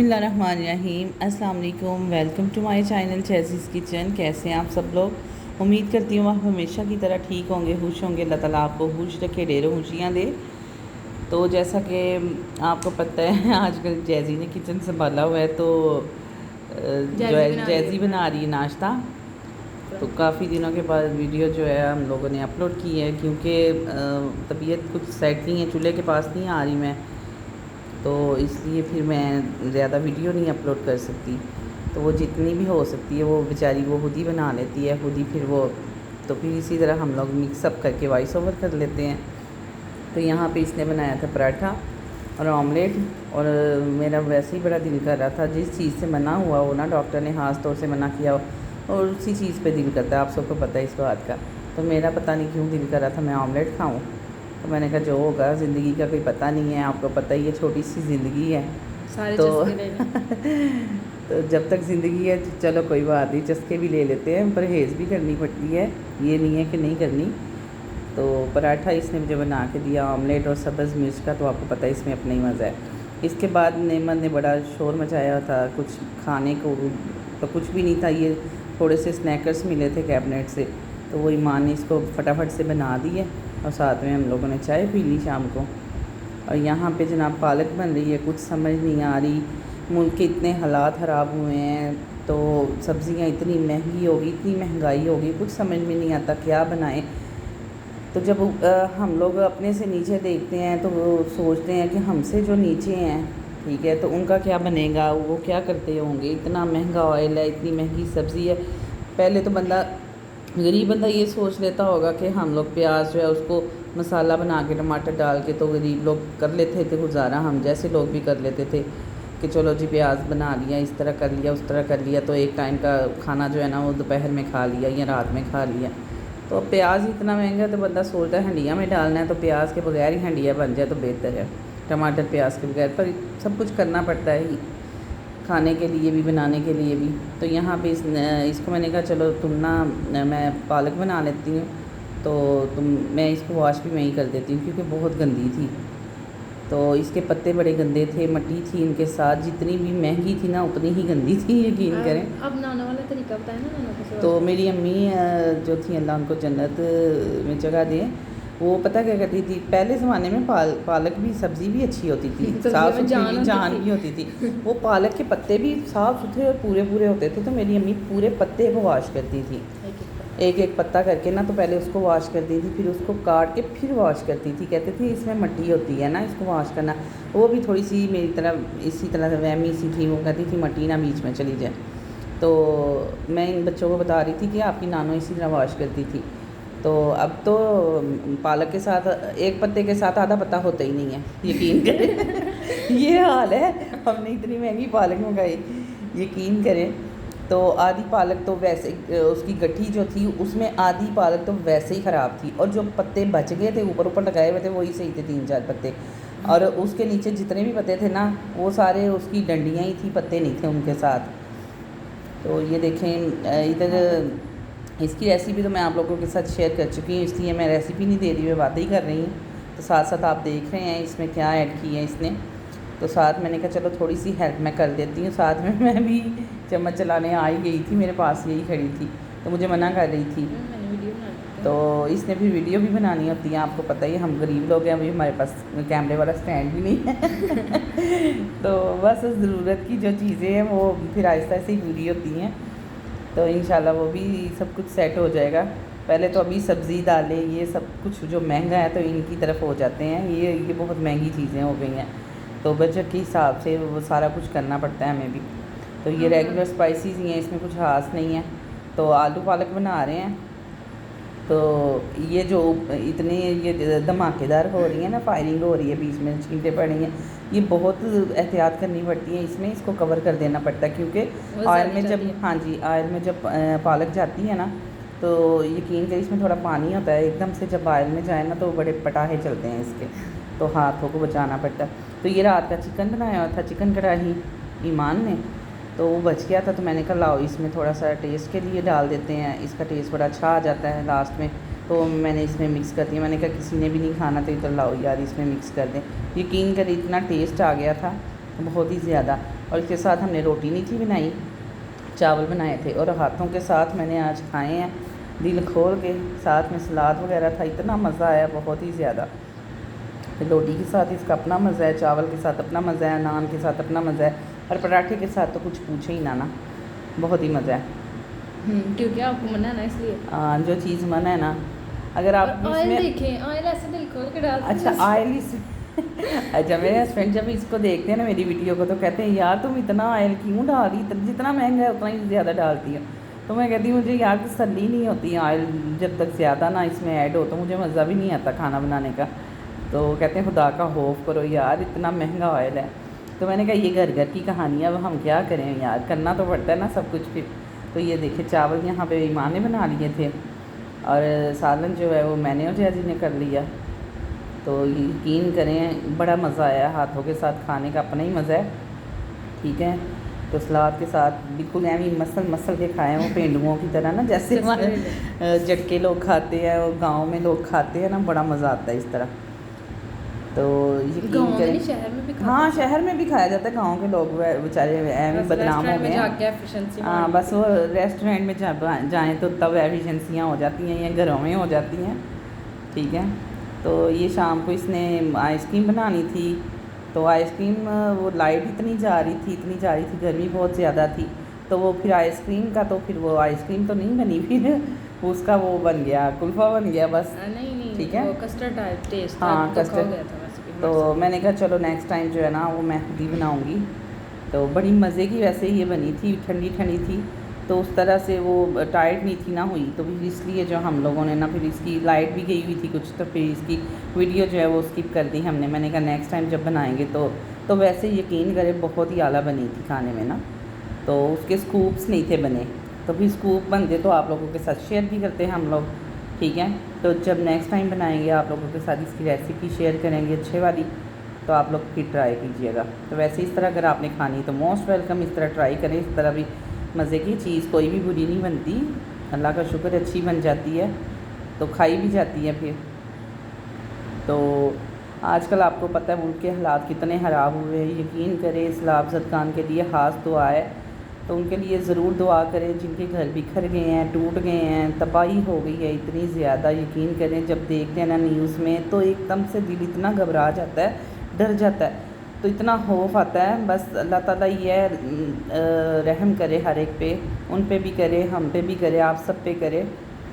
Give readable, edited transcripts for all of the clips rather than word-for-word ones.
बिस्मिल्लाहिर्रहमानिर्रहीम। अस्सलाम वालेकुम। वेलकम टू माय चैनल चेज़ीज़ किचन। कैसे हैं आप सब लोग? उम्मीद करती हूँ आप हमेशा की तरह ठीक होंगे, खुश होंगे। अल्लाह ताला आपको खुश रखे, ढेरों खुशियाँ दे। तो जैसा कि आपको पता है आजकल जैज़ी ने किचन संभाला हुआ है, तो जो है जैज़ी बना रही है नाश्ता। तो काफ़ी दिनों के बाद वीडियो जो है हम लोगों ने अपलोड की है, क्योंकि तबीयत कुछ सेट नहीं है, चूल्हे के पास नहीं आ रही मैं, तो इसलिए फिर मैं ज़्यादा वीडियो नहीं अपलोड कर सकती। तो वो जितनी भी हो सकती है वो बेचारी वो खुद ही बना लेती है, खुद ही फिर वो, तो फिर इसी तरह हम लोग मिक्सअप करके वॉइस ओवर कर लेते हैं। तो यहाँ पे इसने बनाया था पराठा और ऑमलेट, और मेरा वैसे ही बड़ा दिल कर रहा था। जिस चीज़ से मना हुआ हो ना, डॉक्टर ने ख़ास तौर से मना किया हो, और उसी चीज़ पे दिल करता है, आप सबको पता है इस बात का। तो मेरा पता नहीं क्यों दिल कर रहा था मैं ऑमलेट खाऊँ। तो मैंने कहा जो होगा, ज़िंदगी का कोई पता नहीं है, आपको पता ही है छोटी सी ज़िंदगी है, सारे तो तो जब तक ज़िंदगी है चलो कोई बात नहीं, चस्के भी ले लेते हैं, परहेज़ भी करनी पड़ती है, ये नहीं है कि नहीं करनी। तो पराठा इसने मुझे बना के दिया, ऑमलेट और सब्ज़ मिर्च का, तो आपको पता है इसमें अपना ही मज़ा है। इसके बाद नेमत ने बड़ा शोर मचाया था कुछ खाने को, तो कुछ भी नहीं था, ये थोड़े से स्नैकर्स मिले थे कैबिनेट से, तो वही माँ ने इसको फटाफट से बना दिए, और साथ में हम लोगों ने चाय पी ली शाम को। और यहाँ पे जनाब पालक बन रही है, कुछ समझ नहीं आ रही, मुल्क के इतने हालात ख़राब हुए हैं, तो सब्ज़ियाँ इतनी महंगी होगी, इतनी महंगाई होगी, कुछ समझ में नहीं आता क्या बनाएं। तो जब हम लोग अपने से नीचे देखते हैं तो वो सोचते हैं कि हमसे जो नीचे हैं, ठीक है, तो उनका क्या बनेगा, वो क्या करते होंगे। इतना महंगा ऑयल है, इतनी महंगी सब्ज़ी है। पहले तो बंदा, गरीब बंदा ये सोच लेता होगा कि हम लोग प्याज जो है उसको मसाला बना के टमाटर डाल के, तो गरीब लोग कर लेते थे गुजारा, हम जैसे लोग भी कर लेते थे कि चलो जी प्याज बना लिया, इस तरह कर लिया, उस तरह कर लिया, तो एक टाइम का खाना जो है ना वो दोपहर में खा लिया या रात में खा लिया। तो अब प्याज इतना महंगा, तो बंदा सोचता है हंडिया में डालना है, तो प्याज के बगैर ही हंडिया बन जाए तो बेहतर है, टमाटर प्याज के बगैर। पर सब कुछ करना पड़ता है ही, खाने के लिए भी, बनाने के लिए भी। तो यहाँ पे इसको मैंने कहा चलो तुम ना, मैं पालक बना लेती हूँ, तो मैं इसको वॉश भी मैं ही कर देती हूँ, क्योंकि बहुत गंदी थी। तो इसके पत्ते बड़े गंदे थे, मट्टी थी इनके साथ, जितनी भी महंगी थी ना उतनी ही गंदी थी, यकीन करें। अब नाना वाला तरीका बताया ना, नाना को तो मेरी अम्मी जो थी, अल्लाह उनको जन्नत में जगह दे, वो पता क्या करती थी, पहले ज़माने में पालक भी, सब्ज़ी भी अच्छी होती थी, साफ़ सुथरी जान भी होती थी। वो पालक के पत्ते भी साफ़ सुथरे और पूरे पूरे होते थे। तो मेरी अम्मी पूरे पत्ते को वॉश करती थी, एक एक पत्ता करके ना, तो पहले उसको वॉश करती थी, फिर उसको काट के फिर वॉश करती थी। कहते थे इसमें मट्टी होती है ना, इसको वॉश करना। वो भी थोड़ी सी मेरी तरह इसी तरह से वहमी सी थी, वो कहती थी मट्टी ना बीच में चली जाए। तो मैं इन बच्चों को बता रही थी कि आपकी नानो इसी तरह वॉश करती थी। तो अब तो पालक के साथ एक पत्ते के साथ आधा पत्ता होता ही नहीं है, यकीन करें। ये हाल है, हमने इतनी महंगी पालक मंगाई, यकीन करें। तो आधी पालक तो वैसे, उसकी गठी जो थी उसमें आधी पालक तो वैसे ही ख़राब थी, और जो पत्ते बच गए थे ऊपर ऊपर लगाए हुए थे वही सही थे, 3-4 पत्ते। और उसके नीचे जितने भी पत्ते थे ना, वो सारे उसकी डंडियाँ ही थी, पत्ते नहीं थे उनके साथ। तो ये देखें इधर, इसकी रेसिपी तो मैं आप लोगों के साथ शेयर कर चुकी हूँ, इसलिए मैं रेसिपी नहीं दे रही हूँ, बातें ही कर रही हूँ। तो साथ साथ आप देख रहे हैं इसमें क्या ऐड की है इसने। तो साथ मैंने कहा चलो थोड़ी सी हेल्प मैं कर देती हूँ। साथ में मैं भी चम्मच चलाने आ ही गई थी, मेरे पास यही खड़ी थी, तो मुझे मना कर रही थी। तो इसने भी वीडियो भी बनानी होती है, आपको पता ही है, हम गरीब लोग हैं, अभी हमारे पास कैमरे वाला स्टैंड भी नहीं है। तो बस ज़रूरत की जो चीज़ें हैं वो फिर आहिस्ता ऐसे ही पूरी होती हैं। तो इंशाल्लाह वो भी सब कुछ सेट हो जाएगा। पहले तो अभी सब्ज़ी दालें ये सब कुछ जो महंगा है तो इनकी तरफ हो जाते हैं, ये बहुत महंगी चीज़ें हो गई हैं, तो बजट के हिसाब से वो सारा कुछ करना पड़ता है हमें भी। तो ये रेगुलर स्पाइसेस ही हैं, इसमें कुछ ख़ास नहीं है। तो आलू पालक बना रहे हैं, तो ये जो इतनी ये धमाकेदार हो रही है ना, फायरिंग हो रही है, बीच में छींटे पड़ रही हैं, ये बहुत एहतियात करनी पड़ती है, इसमें इसको कवर कर देना पड़ता है, क्योंकि ऑयल में जब, हाँ जी, ऑयल में जब पालक जाती है ना, तो यकीन करिए इसमें थोड़ा पानी होता है, एकदम से जब ऑयल में जाए ना तो बड़े पटाखे चलते हैं इसके, तो हाथों को बचाना पड़ता है। तो ये रात का चिकन बनाया हुआ था, चिकन कढ़ाई ईमान ने, तो वो बच गया था, तो मैंने कहा लाओ इसमें थोड़ा सा टेस्ट के लिए डाल देते हैं, इसका टेस्ट बड़ा अच्छा आ जाता है लास्ट में। तो मैंने इसमें मिक्स कर दिया, मैंने कहा किसी ने भी नहीं खाना था तो लाओ यार इसमें मिक्स कर दें। यकीन कर इतना टेस्ट आ गया था बहुत ही ज़्यादा। और इसके साथ हमने रोटी नहीं थी बनाई, चावल बनाए थे और हाथों के साथ मैंने आज खाए हैं दिल खोल के। साथ में सलाद वगैरह था, इतना मज़ा आया बहुत ही ज़्यादा। रोटी के साथ इसका अपना मज़ा है, चावल के साथ अपना मज़ा है, नान के साथ अपना मज़ा है, और पराठे के साथ तो कुछ पूछे ही ना, बहुत ही मज़ा है। क्योंकि आपको मना है ना इसलिए। जो चीज़ मन है ना, अगर आप ऑयल देखें, ऑयल ऐसे दिल खोल के डालते हैं। अच्छा ऑयल इस अच्छा मेरे हस्बैंड जब इसको देखते हैं ना मेरी वीडियो को, तो कहते हैं यार तुम इतना ऑयल क्यों डाल रही, जितना महंगा है उतना ही ज़्यादा डालती हो। तो मैं कहती हूँ मुझे यार तसल्ली नहीं होती ऑयल जब तक ज़्यादा ना इसमें ऐड हो, तो मुझे मज़ा भी नहीं आता खाना बनाने का। तो कहते हैं खुदा का खौफ करो यार, इतना महंगा ऑयल है। तो मैंने कहा ये घर घर की कहानी है, अब हम क्या करें यार, करना तो पड़ता है ना सब कुछ फिर। तो ये देखिए चावल यहाँ पे ईमान ने बना लिए थे, और सालन जो है वो मैंने और जैजी ने कर लिया। तो यकीन करें बड़ा मज़ा आया, हाथों के साथ खाने का अपना ही मज़ा है, ठीक है। तो सलाद के साथ बिल्कुल ऐवी मसल मसल के खाए हैं, वो पेंडुओं की तरह ना, जैसे हमारे जटके लोग खाते हैं और गाँव में लोग खाते हैं ना, बड़ा मज़ा आता है इस तरह। तो यकीन करें शहर में भी हाँ शहर में भी खाया जाता है, गांव के लोग बेचारे ऐਵੇਂ बदनाम हो गए हैं। हाँ बस वो रेस्टोरेंट में जाएँ तो तब एफिशिएंसियाँ हो जाती हैं, या घरों में हो जाती हैं, ठीक है। तो ये शाम को इसने आइसक्रीम बनानी थी, तो आइसक्रीम वो लाइट इतनी जा रही थी, गर्मी बहुत ज़्यादा थी। तो वो फिर आइसक्रीम का, तो फिर वो आइसक्रीम तो नहीं बनी, फिर उसका वो बन गया कुल्फ़ा बन गया बस। नहीं ठीक है, कस्टर्ड टाइप टेस्ट। हाँ कस्टर्ड। तो मैंने कहा चलो नेक्स्ट टाइम जो है ना वो मैं खुद ही बनाऊँगी। तो बड़ी मज़े की वैसे ये बनी थी, ठंडी ठंडी थी, तो उस तरह से वो टाइट नहीं थी ना हुई, तो फिर इसलिए जो हम लोगों ने ना, फिर इसकी लाइट भी गई हुई थी कुछ, तो फिर इसकी वीडियो जो है वो स्किप कर दी हमने। मैंने कहा नेक्स्ट टाइम जब बनाएंगे तो वैसे यकीन करें बहुत ही आला बनी थी खाने में ना, तो उसके स्कूप्स नहीं थे बने, तो फिर स्कूप बनते तो आप लोगों के साथ शेयर भी करते हैं हम लोग, ठीक है। तो जब नेक्स्ट टाइम बनाएंगे आप लोगों के साथ इसकी रेसिपी शेयर करेंगे अच्छे वाली, तो आप लोग फिर ट्राई कीजिएगा। तो वैसे इस तरह अगर आपने खानी तो मोस्ट वेलकम, इस तरह ट्राई करें। इस तरह भी मज़े की चीज़ कोई भी बुरी नहीं बनती, अल्लाह का शुक्र अच्छी बन जाती है, तो खाई भी जाती है फिर। तो आजकल आपको पता है मुल्क के हालात कितने ख़राब हुए हैं, यकीन करें सैलाब ज़दगान के लिए ख़ास दुआ है, तो उनके लिए ज़रूर दुआ करें जिनके घर बिखर गए हैं, टूट गए हैं, तबाही हो गई है इतनी ज़्यादा। यकीन करें जब देखते हैं ना न्यूज़ में, तो एकदम से दिल इतना घबरा जाता है, डर जाता है, तो इतना खौफ आता है। बस अल्लाह ताला ये रहम करे हर एक पे, उन पे भी करे, हम पे भी करे, आप सब पे करे,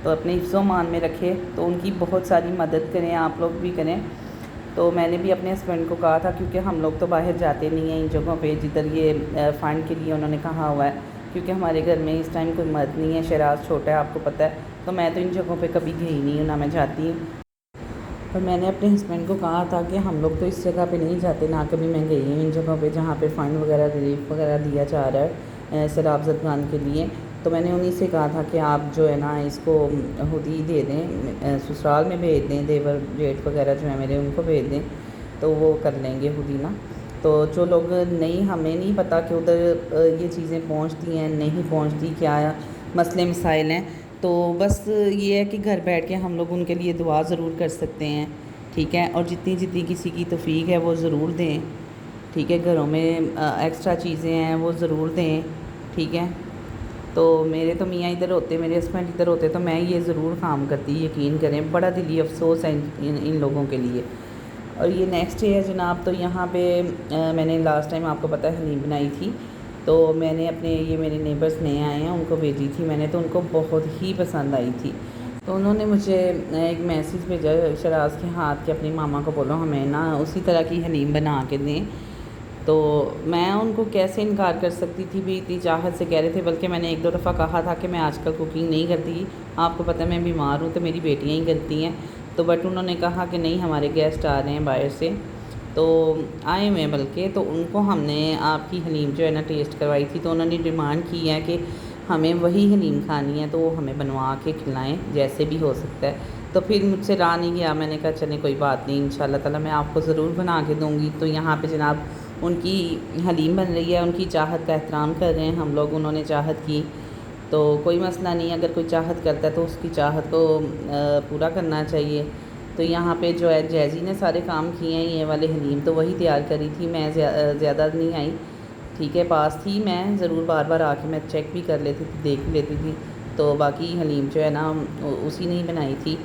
तो अपने हिफ्ज़-ओ-मान में रखे, तो उनकी बहुत सारी मदद करें, आप लोग भी करें। तो मैंने भी अपने हस्बैंड को कहा था, क्योंकि हम लोग तो बाहर जाते नहीं हैं इन जगहों पे जिधर ये फ़ंड के लिए उन्होंने कहा हुआ है, क्योंकि हमारे घर में इस टाइम कोई मर्द नहीं है, शराज छोटा है आपको पता है, तो मैं तो इन जगहों पे कभी गई नहीं हूँ, ना मैं जाती हूँ। पर मैंने अपने हस्बैंड को कहा था कि हम लोग तो इस जगह पे नहीं जाते, ना कभी मैं गई हूँ इन जगहों पे जहाँ पे फ़ंड वगैरह रिलीफ वगैरह दिया जा रहा है सैलाब ज़दगान के लिए। तो मैंने उन्हीं से कहा था कि आप जो है ना इसको खुद ही दे दें, ससुराल में भेज दें, देवर जेठ वगैरह जो है मेरे उनको भेज दें, तो वो कर लेंगे खुद ही ना। तो जो लोग नहीं, हमें नहीं पता कि उधर ये चीज़ें पहुँचती हैं नहीं पहुँचती, क्या मसले मसाइल हैं, तो बस ये है कि घर बैठ के हम लोग उनके लिए दुआ ज़रूर कर सकते हैं, ठीक है। और जितनी जितनी किसी की तौफीक है वो ज़रूर दें, ठीक है। घरों में एक्स्ट्रा चीज़ें हैं वो ज़रूर दें, ठीक है। तो मेरे तो मियाँ इधर होते, मेरे हस्बैंड इधर होते, तो मैं ये ज़रूर काम करती, यकीन करें बड़ा दिली अफसोस है इन लोगों के लिए। और ये नेक्स्ट है जनाब, तो यहाँ पे मैंने लास्ट टाइम आपको पता है हलीम बनाई थी, तो मैंने अपने ये मेरे नेबर्स नए आए हैं उनको भेजी थी मैंने, तो उनको बहुत ही पसंद आई थी। तो उन्होंने मुझे एक मैसेज भेजा शराज के हाथ के, अपनी मामा को बोलो हमें ना उसी तरह की हलीम बना के दें। तो मैं उनको कैसे इनकार कर सकती थी, भी इतनी चाहत से कह रहे थे, बल्कि मैंने एक दो दफ़ा कहा था कि मैं आजकल कुकिंग नहीं करती, आपको पता है मैं बीमार हूँ, तो मेरी बेटियाँ ही करती हैं। तो बट उन्होंने कहा कि नहीं हमारे गेस्ट आ रहे हैं बाहर से, तो आए हुए बल्कि, तो उनको हमने आपकी हलीम जो है ना टेस्ट करवाई थी, तो उन्होंने डिमांड की है कि हमें वही हलीम खानी है, तो वो हमें बनवा के खिलाएं जैसे भी हो सकता है। तो फिर मुझसे रहा नहीं गया, मैंने कहा चलें कोई बात नहीं, इंशाल्लाह ताला मैं आपको ज़रूर बना के दूँगी। तो यहाँ पे जनाब उनकी हलीम बन रही है, उनकी चाहत का एहतराम कर रहे हैं हम लोग, उन्होंने चाहत की तो कोई मसला नहीं, अगर कोई चाहत करता है तो उसकी चाहत को पूरा करना चाहिए। तो यहाँ पे जो है जैज़ी ने सारे काम किए हैं, ये वाले हलीम तो वही तैयार करी थी, मैं ज़्यादा नहीं आई, ठीक है, पास थी, मैं ज़रूर बार बार आके मैं चेक भी कर लेती थी, देख भी लेती थी। तो बाकी हलीम जो है ना उसी ने ही बनाई थी,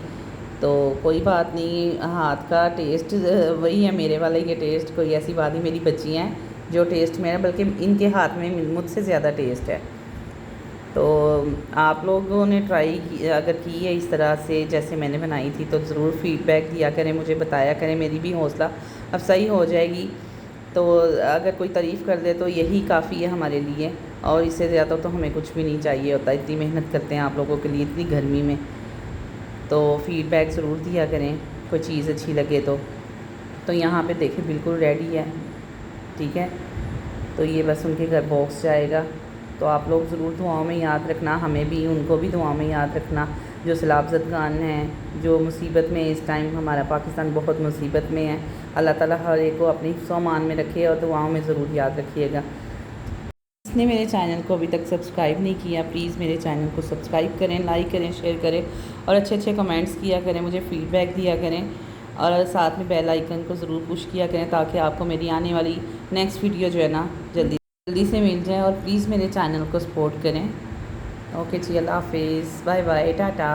तो कोई बात नहीं, हाथ का टेस्ट वही है मेरे वाला ये टेस्ट, कोई ऐसी बात नहीं, मेरी बच्ची हैं जो टेस्ट मेरा, बल्कि इनके हाथ में मुझसे ज़्यादा टेस्ट है। तो आप लोगों ने ट्राई की अगर की है इस तरह से जैसे मैंने बनाई थी, तो ज़रूर फ़ीडबैक दिया करें, मुझे बताया करें, मेरी भी हौसला अफजाई हो जाएगी। तो अगर कोई तारीफ़ कर दे तो यही काफ़ी है हमारे लिए, और इससे ज़्यादा तो हमें कुछ भी नहीं चाहिए होता, इतनी मेहनत करते हैं आप लोगों के लिए इतनी गर्मी में। तो फ़ीडबैक ज़रूर दिया करें कोई चीज़ अच्छी लगे तो यहाँ पे देखें बिल्कुल रेडी है, ठीक है। तो ये बस उनके घर बॉक्स जाएगा, तो आप लोग ज़रूर दुआओं में याद रखना, हमें भी उनको भी दुआओं में याद रखना, जो सैलाब-ज़दगान हैं, जो मुसीबत में इस टाइम, हमारा पाकिस्तान बहुत मुसीबत में है। अल्लाह ताला हर एक को अपनी हिफ्ज़-ओ-अमान में रखे, और दुआओं में ज़रूर याद रखिएगा। जिसने मेरे चैनल को अभी तक सब्सक्राइब नहीं किया, प्लीज़ मेरे चैनल को सब्सक्राइब करें, लाइक करें, शेयर करें, और अच्छे अच्छे कमेंट्स किया करें, मुझे फ़ीडबैक दिया करें, और साथ में बेल आइकन को ज़रूर पुश किया करें, ताकि आपको मेरी आने वाली नेक्स्ट वीडियो जो है ना जल्दी से मिल जाए, और प्लीज़ मेरे चैनल को सपोर्ट करें। ओके जी, अल्लाह हाफिज़, बाय बाय, टाटा।